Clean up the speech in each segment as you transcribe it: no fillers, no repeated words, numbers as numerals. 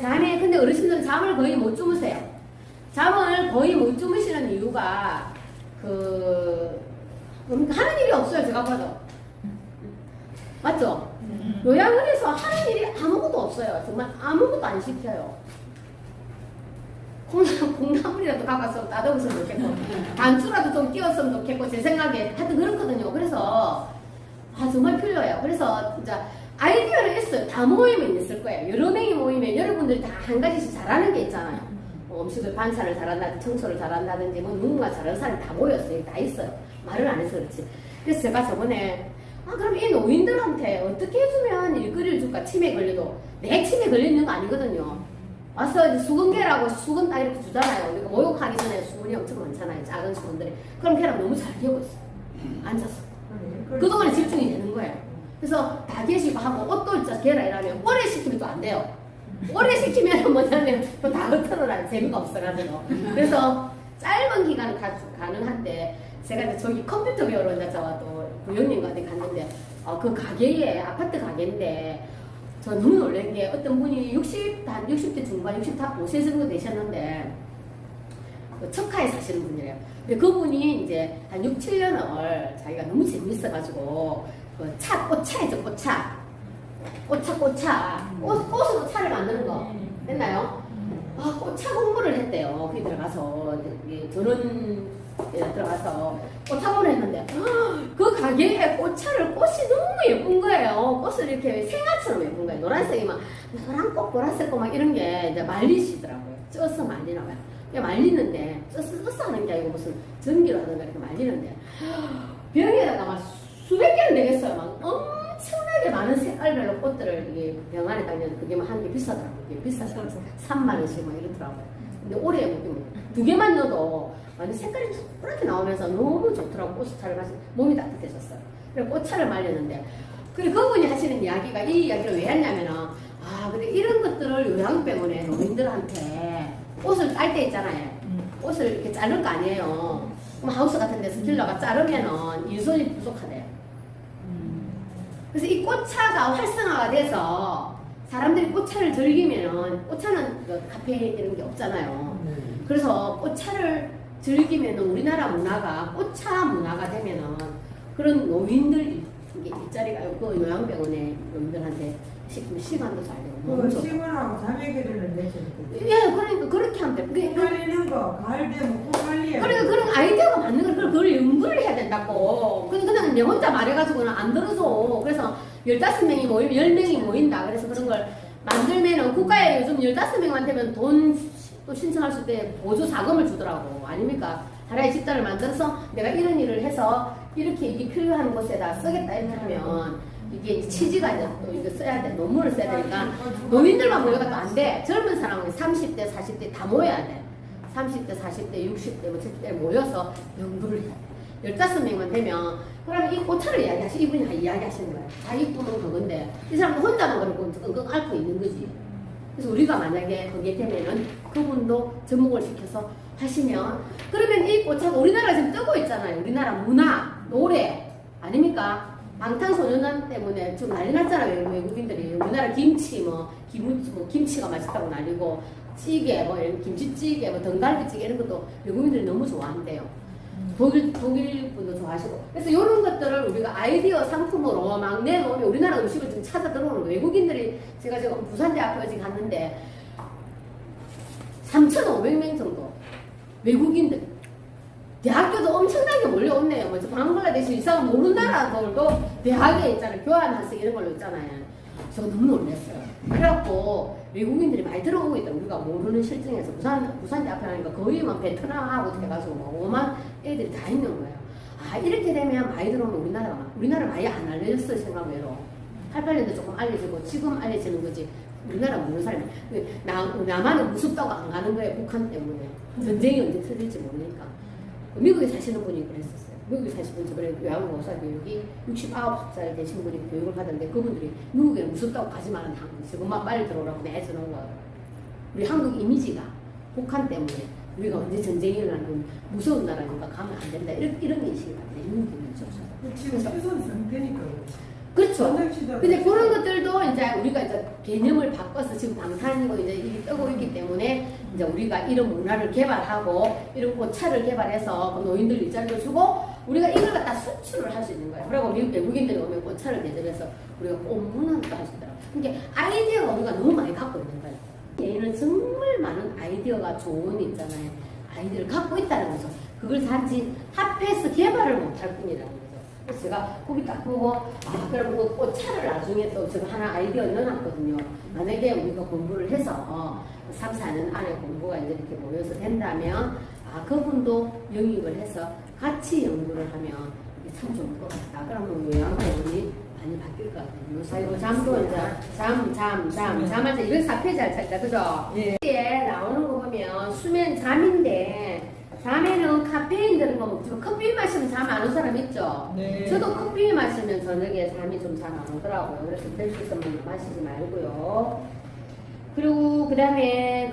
잠에. 근데 어르신들은 잠을 거의 못 주무세요. 잠을 거의 못 주무시는 이유가, 하는 일이 없어요, 제가 봐도. 맞죠? 요양원에서 하는 일이 아무것도 없어요. 정말 아무것도 안 시켜요. 콩나물이라도 가봤으면 따져봤으면 좋겠고, 단추라도 좀 끼웠으면 좋겠고, 제 생각에 하여튼 그렇거든요. 그래서, 정말 필요해요. 그래서, 진짜, 아이디어를 있어요. 다 모이면 있을 거예요. 여러 명이 모이면 여러분들이 다 한 가지씩 잘하는 게 있잖아요. 음식을 반찬을 잘한다든지, 청소를 잘한다든지, 누군가 잘하는 사람이 다 모였어요. 다 있어요. 말을 안 해서 그렇지. 그래서 제가 저번에, 그럼 이 노인들한테 어떻게 해주면 일거리를 줄까? 치매 걸려도. 내 치매 걸리는 거 아니거든요. 와서 이제 수건개라고 수건 딱 이렇게 주잖아요. 우리가 목욕하기 전에 수건이 엄청 많잖아요. 작은 수건들이. 그럼 걔랑 너무 잘 개고 있어요. 앉아서. 그동안에 집중이 되는 거예요. 그래서 다 계시고 하고 옷도 진짜 개라 이러면 오래 시키면 또 안 돼요. 오래 시키면 뭐냐면 또 다 흩어놓으라 재미가 없어가지고. 그래서 짧은 기간은 가능한데 제가 이제 저기 컴퓨터 배우러 이제 또 부형님과 어디 갔는데 그 가게에 아파트 가게인데 저 너무 놀란 게 어떤 분이 60대 중반, 65세 정도 되셨는데 척하에 사시는 분이래요. 근데 그분이 이제 한 6, 7년을 자기가 너무 재밌어가지고 꽃차죠, 꽃차. 꽃으로 차를 만드는 거 했나요? 꽃차 공부를 했대요. 거기 들어가서 저런 들어가서 꽃차 공부를 했는데 그 가게에 꽃이 너무 예쁜 거예요. 꽃을 이렇게 생화처럼 예쁜 거예요. 노란색이 막 노란 꽃, 보라색 꽃 막 이런 게 이제 말리시더라고요. 쪄서 말리나 봐요. 말리는데 쪄서 하는 게 아니고 무슨 전기로 하던가 이렇게 말리는데 병에다가 막 수백 개는 되겠어요. 막 엄청나게 많은 색깔별로 꽃들을 이게 병 안에 당겨서 그게 한 개 비싸더라고요. 그게 비싸서 3만 원씩 막 이러더라고요. 근데 올해 보면 2개만 넣어도 완전 색깔이 그렇게 나오면서 너무 좋더라고. 꽃차를 마시 몸이 따뜻해졌어요. 그래서 꽃차를 말렸는데 그리고 그분이 하시는 이야기가 이 이야기를 왜 했냐면은 근데 이런 것들을 요양병원에 노인들한테 옷을 딸 때 있잖아요. 옷을 이렇게 자를 거 아니에요. 그럼 하우스 같은 데서 딜러가 자르면은 일손이 부족하대요. 그래서 이 꽃차가 활성화가 돼서 사람들이 꽃차를 즐기면은 꽃차는 카페인 이런 게 없잖아요. 그래서 꽃차를 즐기면 우리나라 문화가 꽃차 문화가 되면은 그런 노인들 일자리가 그 요양병원에 노인들한테 시간도 잘 되고 시간하고 자매기를 내주는 그러니까 그렇게 하면 돼. 코 관리는 거 가을 되면 코 관리해. 그러니까 그런 아이디어가 맞는 걸 그걸 연구를 해야 된다고. 그냥 내 혼자 말해가지고는 안 들어줘. 그래서 15명이 모이면 10명이 모인다. 그래서 그런 걸 만들면은 국가에 요즘 15명만 되면 돈 또 신청할 때 보조 자금을 주더라고. 아닙니까? 하나의 집단을 만들어서 내가 이런 일을 해서 이렇게 이게 필요한 곳에다 쓰겠다 이렇게 하면 이게 이제 취지가 이제 또 이거 써야 돼. 논문을 써야 되니까 노인들만 모여가 또 안 돼. 젊은 사람은 30대, 40대 다 모여야 돼. 30대, 40대, 60대, 70대 모여서 연구를 해야 돼. 15명만 되면 그러면 이 꽃차를 이분이 이야기하시는 거예요. 자기 꿈은 그건데 이 사람도 혼자만 그러고 끙끙 앓고 있는 거지. 그래서 우리가 만약에 거기에 되면은 그분도 접목을 시켜서 하시면 그러면 이 꽃차가 우리나라가 지금 뜨고 있잖아요. 우리나라 문화, 노래 아닙니까? 방탄소년단 때문에 좀 난리 났잖아요. 외국인들이 우리나라 김치 김치가 맛있다고 난리고 찌개 김치찌개 등갈비찌개 이런 것도 외국인들이 너무 좋아한대요. 독일 분도 좋아하시고. 그래서 이런 것들을 우리가 아이디어 상품으로 막 내놓으면 우리나라 음식을 좀 찾아 들어오는 외국인들이 제가 지금 부산대학교에 갔는데 3,500명 정도 외국인들 대학교도 엄청나게 몰려오네요. 먼저 방글라데시 이상은 모르는 나라들도 대학에 있잖아요. 교환학생 이런 걸로 있잖아요. 저 너무 놀랐어요. 그래갖고 외국인들이 많이 들어오고 있다. 우리가 모르는 실정에서 부산대 앞에 하니까 거의 막 베트남하고 돼가지고 막 5만 애들이 다 있는 거예요. 이렇게 되면 많이 들어오면 우리나라 많이 안 알려졌어요. 생각외로 88년도 조금 알려지고 지금 알려지는 거지. 우리나라 모르는 사람이 남한은 무섭다고 안 가는 거예요. 북한 때문에 전쟁이 언제 터질지 모르니까. 미국에 사시는 분이 그랬었어요. 미국에 사시는 분 저번에 요양원 목사 교육이 69살 되신 분이 교육을 받았는데 그분들이 미국에 무섭다고 가지 말라는 지금만 빨리 들어오라고 내주는 거예요. 우리 한국 이미지가 북한 때문에 우리가 언제 전쟁이 일어나는 무서운 나라니까 가면 안 된다. 이런 인식이 많아요. 이런 분이 없어서. 지금 최선 상태니까. 그렇죠. 전담시도. 근데 그런 것들도 이제 우리가 이제 개념을 바꿔서 지금 방탄이고 이제 이게 뜨고 있기 때문에 이제 우리가 이런 문화를 개발하고 이런 꽃차를 개발해서 그 노인들 일자리도 주고 우리가 이걸 갖다 수출을 할 수 있는 거예요. 그리고 미국 외국인들이 오면 꽃차를 대접해서 우리가 꽃문화도 할 수 있더라고요. 그러니까 아이디어가 우리가 너무 많이 갖고 있는 거예요. 얘는 정말 많은 아이디어가 좋은 있잖아요. 아이디어를 갖고 있다는 거죠. 그걸 단지 합해서 개발을 못할 뿐이라는 거죠. 그래서 제가 거기 딱 보고 그럼 그 꽃차를 나중에 또 제가 하나 아이디어 넣어놨거든요. 만약에 우리가 공부를 해서 3, 4년 안에 공부가 이제 이렇게 모여서 된다면 그분도 영입을 해서 같이 연구를 하면 이게 참 좋을 것 같다. 그러면 요양원이 많이 바뀔 것 같아요. 사이고 잠도 이제 잠할 때 204페이지 할 차이다. 그죠? 예. 여기에 나오는 거 보면 수면 잠인데 밤에는 카페인 들은 거 먹지만 커피 마시면 잠 안 오는 사람 있죠? 네. 저도 커피 마시면 저녁에 잠이 좀 잘 안 오더라고요. 그래서 될 수 있으면 마시지 말고요. 그리고 그 다음에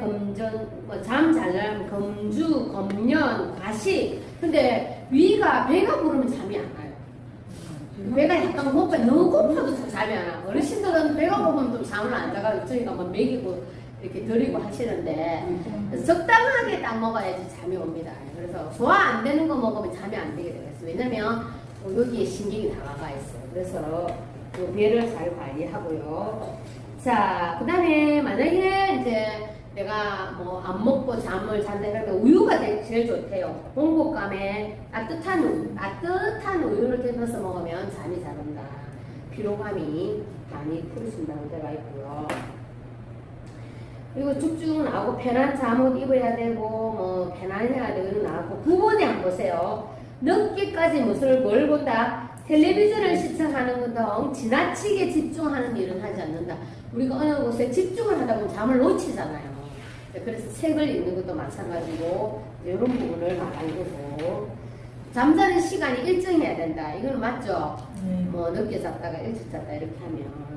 잠 잘 나면 검주, 검연, 과식. 근데 배가 부르면 잠이 안 와요. 배가 약간 고파, 너무 고파도 잠이 안 와. 어르신들은 배가 고프면 좀 잠을 안 자가지고 저희가 뭐 먹이고 이렇게 드리고 하시는데 그래서 적당하게 딱 먹어야지 잠이 옵니다. 그래서 소화 안 되는 거 먹으면 잠이 안 되게 되겠어요. 왜냐면 여기에 신경이 다가가 있어요. 그래서 요 배를 잘 관리하고요. 자, 그 다음에 만약에 이제 내가 뭐 안 먹고 잠을 잔다 그러면 우유가 제일 좋대요. 공복감에 따뜻한 우유를 데펴서 먹으면 잠이 잘 온다. 피로감이 많이 풀어진다는 데가 있고요. 그리고 죽죽은 나오고 편한 잠옷 입어야 되고 뭐 편안해야 되고 이런 나왔고 9번에 한번 보세요. 늦게까지 뭘 본다? 텔레비전을 시청하는 등 지나치게 집중하는 일은 하지 않는다. 우리가 어느 곳에 집중을 하다 보면 잠을 놓치잖아요. 그래서 책을 읽는 것도 마찬가지고 이런 부분을 알고 잠자는 시간이 일정해야 된다. 이건 맞죠? 뭐 늦게 잤다가 일찍 잤다 이렇게 하면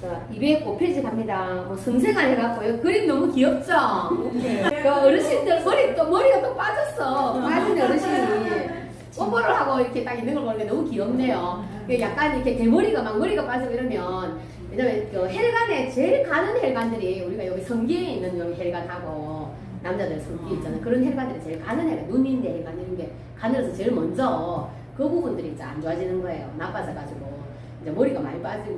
자, 205페이지 갑니다. 뭐 성생활 해갖고요. 그림 너무 귀엽죠? 그 어르신들 머리가 또 빠졌어. 빠진 어르신이 뽀뽀를 하고 이렇게 딱 있는 걸 보니까 너무 귀엽네요. 약간 이렇게 대머리가 머리가 빠지고 이러면 왜냐면 그 혈관에 제일 가는 혈관들이 우리가 여기 성기에 있는 여기 혈관하고 남자들 성기 있잖아요. 그런 혈관들이 제일 가는 혈관, 눈인대 혈관 이런 게 가늘어서 제일 먼저 그 부분들이 이제 안 좋아지는 거예요. 나빠져가지고. 이제 머리가 많이 빠지고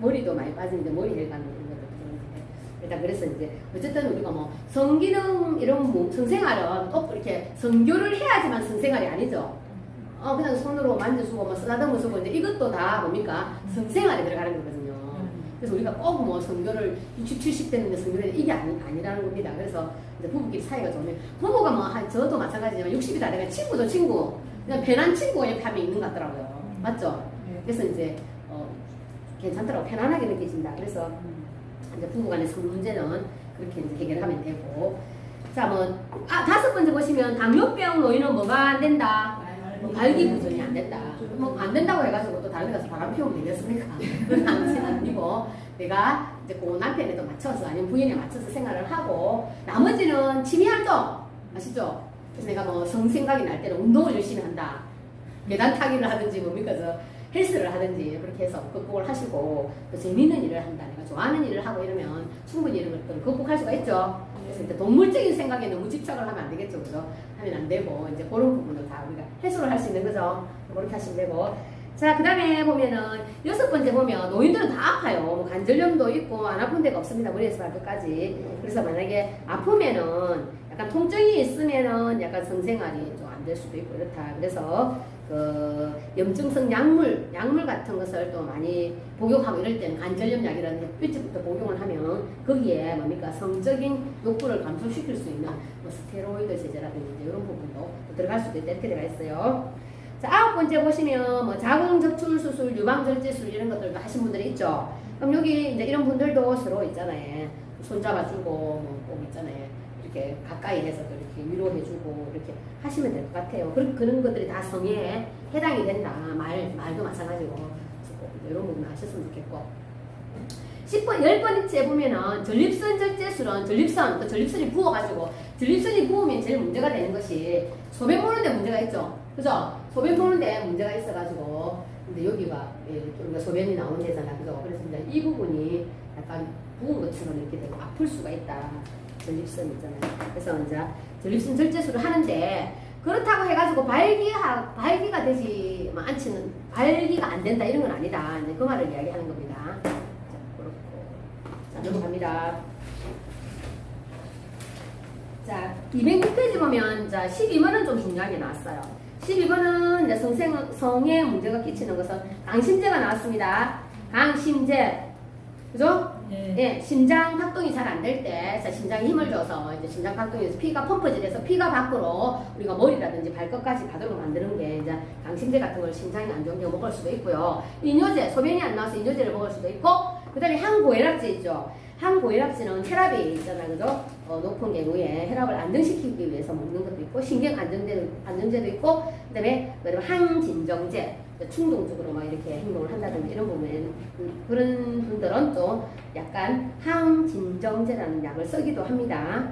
머리도 많이 빠지는데 머리 혈관 이런 것들 일단 그래서 이제 어쨌든 우리가 뭐 성기능 이런 성생활은 꼭 이렇게 성교를 해야지만 성생활이 아니죠. 그냥 손으로 만져주고 뭐 쓰다듬어 주고 이제 이것도 다 뭡니까 성생활에 들어가는 거거든요. 그래서 우리가 꼭 뭐 성교를 60, 70 됐는데 성교를 이게 아니라는 겁니다. 그래서 이제 부부끼리 사이가 좋으면 부부가 뭐 저도 마찬가지지만 60이 다 되면 친구도 친구 그냥 편한 친구가 옆에 하면 있는 것 같더라고요. 맞죠? 그래서 이제 괜찮더라고. 편안하게 느껴진다. 그래서 이제 부부간의 성 문제는 그렇게 이제 해결하면 되고. 자, 뭐, 5번째 보시면 당뇨병 노인은 뭐가 안 된다? 뭐 발기부전이 안 된다. 뭐 안 된다고 해가지고 또 다른 데 가서 바람 피우면 되겠습니까? 그건 아니고 내가 이제 그 남편에도 맞춰서 아니면 부인에 맞춰서 생활을 하고 나머지는 취미활동 아시죠? 그래서 내가 뭐 성생각이 날 때는 운동을 열심히 한다. 계단 타기를 하든지 뭡니까 헬스를 하든지 그렇게 해서 극복을 하시고 또 재밌는 일을 한다. 내가 좋아하는 일을 하고 이러면 충분히 이런 것들을 극복할 수가 있죠. 그래서 이제 동물적인 생각에 너무 집착을 하면 안 되겠죠. 그죠? 하면 안 되고 이제 그런 부분도 다 우리가 해소를 할 수 있는 거죠. 그렇게 하시면 되고. 자, 그 다음에 보면은 6번째 보면 노인들은 다 아파요. 뭐 관절염도 있고 안 아픈 데가 없습니다. 머리에서 발끝까지. 그래서 만약에 아프면은 약간 통증이 있으면은 약간 성생활이 좀 안 될 수도 있고 이렇다. 그래서 그 염증성 약물 같은 것을 또 많이 복용하고 이럴 때는 관절염 약이라는 일찍부터 복용을 하면 거기에 뭡니까 성적인 욕구를 감소시킬 수 있는 뭐 스테로이드 제제라든지 이런 부분도 들어갈 수도 있다 이렇게 되어 있어요. 자, 9번째 보시면 뭐 자궁적출 수술, 유방절제술 이런 것들도 하신 분들이 있죠. 그럼 여기 이제 이런 분들도 서로 있잖아요. 손잡아주고 뭐꼭 있잖아요. 이렇게 가까이 해서 이렇게 위로해주고 이렇게 하시면 될 것 같아요. 그런 것들이 다 성에 해당이 된다. 말도 마찬가지고 이런 부분 아셨으면 좋겠고. 10번째 보면은 전립선 절제술은 전립선이 부어가지고 전립선이 부으면 제일 문제가 되는 것이 소변 보는데 문제가 있죠. 그죠? 소변 보는데 문제가 있어가지고 여기가 우리가 소변이 나오는 데잖아, 그죠? 그래서 이제 이 부분이 약간 부은 것처럼 이렇게 되고 아플 수가 있다. 전립선 있잖아요. 그래서 이제 전립선 절제술을 하는데 그렇다고 해가지고 발기가 되지 않지는 발기가 안 된다 이런 건 아니다. 이제 그 말을 이야기하는 겁니다. 자, 그렇고 자 넘어갑니다. 자 206페이지 보면 자 12번은 좀 중요하게 나왔어요. 12번은 이제 성에 문제가 끼치는 것은 강심제가 나왔습니다. 강심제 그죠? 예, 심장 활동이 잘 안 될 때, 자, 심장에 힘을 줘서 이제 심장 활동에서 피가 펌프질해서 피가 밖으로 우리가 머리라든지 발끝까지 가도록 만드는 게 이제 강심제 같은 걸 심장이 안 좋은 경우 먹을 수도 있고요. 이뇨제, 소변이 안 나와서 이뇨제를 먹을 수도 있고, 그 다음에 항고혈압제 있죠. 항고혈압제는 혈압이 있잖아요, 그죠? 높은 경우에 혈압을 안정시키기 위해서 먹는 것도 있고, 신경 안정제도 있고, 그 다음에 항진정제. 충동적으로 막 이렇게 행동을 한다든지 이런 부분에 그런 분들은 또 약간 항진정제라는 약을 쓰기도 합니다.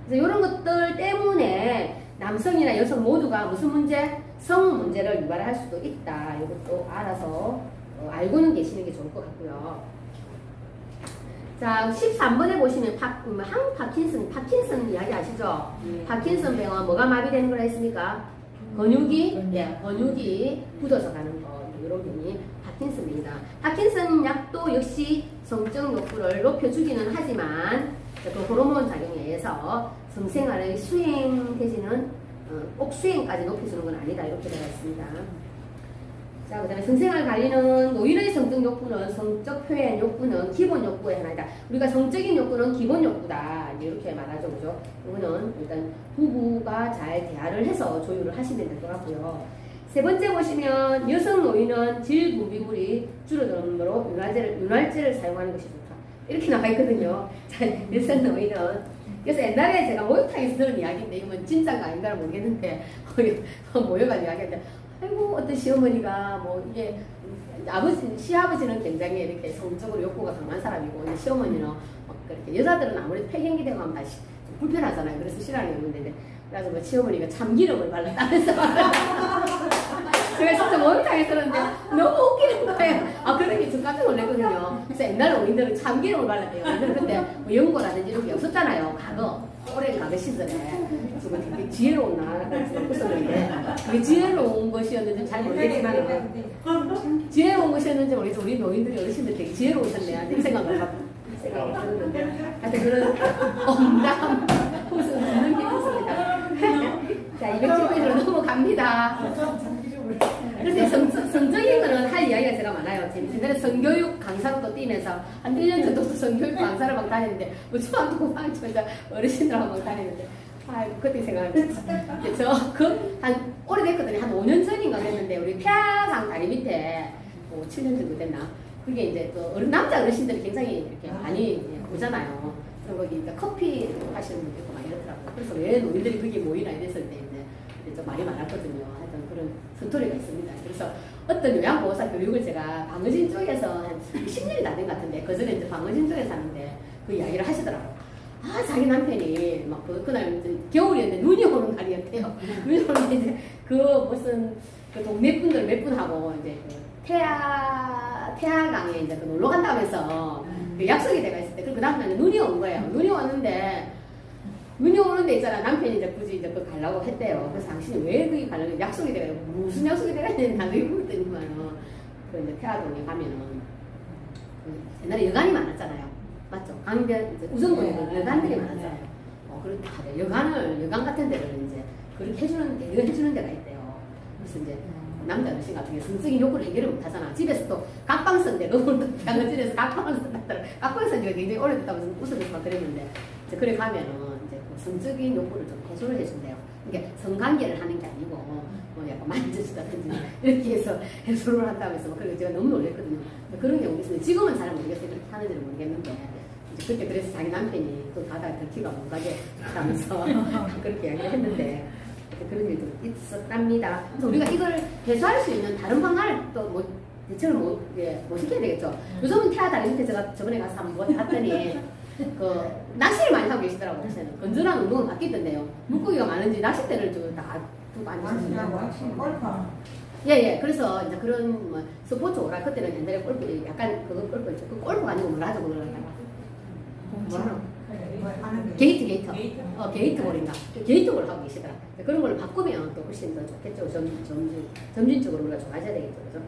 그래서 이런 것들 때문에 남성이나 여성 모두가 무슨 문제? 성 문제를 유발할 수도 있다. 이것도 알아서 알고는 계시는 게 좋을 것 같고요. 자, 13번에 보시면 파킨슨 이야기 아시죠? 파킨슨 병은 뭐가 마비되는 거라 했습니까? 근육이 굳어서 가는 거, 이런 병이 파킨슨입니다. 파킨슨 약도 역시 성적 욕구를 높여주기는 하지만 그 호르몬 작용에 의해서 성생활의 수행되지는 꼭 수행까지 높여주는 건 아니다 이렇게 되어 있습니다. 자, 그 다음에 성생활 관리는 노인의 성적 욕구는 성적 표현 욕구는 기본 욕구의 하나이다. 우리가 성적인 욕구는 기본 욕구다. 이렇게 말하죠. 그죠? 이거는 일단 부부가 잘 대화를 해서 조율을 하시면 될 것 같고요. 세 번째 보시면 여성 노인은 질 분비물이 줄어들므로 윤활제를 사용하는 것이 좋다. 이렇게 나와 있거든요. 자, 여성 노인은 그래서 옛날에 제가 목욕탕에서 들은 이야기인데 이건 진짜가 아닌가를 모르겠는데 모여가지고 이야기했는데 아이고 어떤 시어머니가 뭐 이게 시아버지는 굉장히 이렇게 성적으로 욕구가 강한 사람이고 근데 시어머니는 막 그렇게 여자들은 아무래도 폐경기 되고 하면 다 불편하잖아요. 그래서 싫어하는 건데 그래서 뭐 시어머니가 참기름을 발랐다면서 제가 진짜 목욕탕에 들었는데 너무 웃기는 거예요. 아 그런 게 좀 깜짝 놀랐거든요. 그래서 옛날 어린들은 참기름을 발랐대요. 옛날에 그때 뭐 연고라든지 이런 게 없었잖아요. 오랜 과거 시절에 지금 되게 지혜로운 나라가 있었는데 그게 지혜로운 것이었는지 잘 모르겠지만 지혜로운 것이었는지 모르겠어. 우리 노인들이 어르신들 되게 지혜로우셨네. 이 생각을 하고 생각이 들었는데 하여튼 그런 엄담 웃는 게 있습니다. 자 210페이지로 넘어갑니다. 그래서 성적인 거는 할 이야기가 제가 많아요. 옛날에 성교육 강사로 또 뛰면서 한 1년 정도 성교육 강사를 막 다녔는데 뭐 초등학교 고등학교 어르신들하고 막 다녔는데 아이고 그때 생각합니다. 한 오래됐거든요. 한 5년 전인가 됐는데 우리 태화강 다리 밑에 뭐 7년 정도 됐나? 그게 이제 또 남자 어르신들이 굉장히 이렇게 많이 보잖아요. 그리고 거기 이제 커피 하시는 분들 있고 막 이렇더라고요. 그래서 왜 노인들이 거기 모이나 이랬을 때 이제 좀 말이 많았거든요. 하여튼 그런 스토리가 있습니다. 그래서 어떤 요양보호사 교육을 제가 방어진 쪽에서 한 10년이 다 된 것 같은데 그전에 이제 방어진 쪽에 사는데 그 이야기를 하시더라고요. 아 자기 남편이 막 그날 이제 겨울이었는데 눈이 오는 날이었대요. 눈이 오는데 이제 그 무슨 그 동네 분들 몇 분하고 이제 그 태화강에 이제 그 놀러 간다면서 그 약속이 돼가 있을 때 그 다음날 눈이 온 거예요. 눈이 오는데 있잖아. 남편이 이제 굳이 이제 그 가려고 했대요. 그래서 당신이 왜 거기 가려고 약속이 돼가 무슨 약속이 돼가 있는지 당연히 물었더니만은 그 이제 태화동에 가면은 그 옛날에 여관이 많았잖아요. 맞죠? 강변 이제 우정동에 여관들이 많았잖아요. 그렇게 하래. 여관 같은 데를 이제 그렇게 해주는 데가 있대요. 그래서 이제 남자 어르신 같은 경우 성적인 욕구를 해결을 못 하잖아. 집에서 또 각방 쓴대. 너무 병원집에서 각방을 쓴다더라. 각방 쓴 지가 굉장히 오래됐다고 웃으면서 막 그랬는데 이제 그래 가면은 이제 그 성적인 욕구를 좀 해소를 해준대요. 그러니까 성관계를 하는 게 아니고 뭐 약간 만져주다든지 이렇게 해서 해소를 한다고 해서 그래서 제가 너무 놀랐거든요. 그런 경우가 있는데 지금은 잘 모르겠어요. 그렇게 하는지는 모르겠는데 이제 그때 그래서 자기 남편이 그 바다에 들키가 못 가게 하면서 그렇게 이야기를 했는데 그런 일도 있었답니다. 그래서 우리가 이걸 해소할 수 있는 다른 방안을 또 뭐 대책을 뭐 시켜야 되겠죠. 요즘은 태아다리 밑에 제가 저번에 가서 한번 봤더니 그 낚시를 많이 하고 계시더라고요. 건전한 운동은 바뀌던데요. 물고기가 많은지 낚싯대를 다 두고 앉으셨어요. 예. 그래서 이제 그런 뭐 스포츠 오락 그때는 옛날에 골프 약간 그거 골프 있죠. 그 골프가 아니고 뭐라 하죠 그걸 갖다가. 뭐라 뭐 하는 게. 게이트. 게이트볼인가? 게이트볼 하고 계시더라. 그런 걸 바꾸면 또 훨씬 더 좋겠죠. 점진적으로 우리가 좋아져야 되겠죠. 그죠?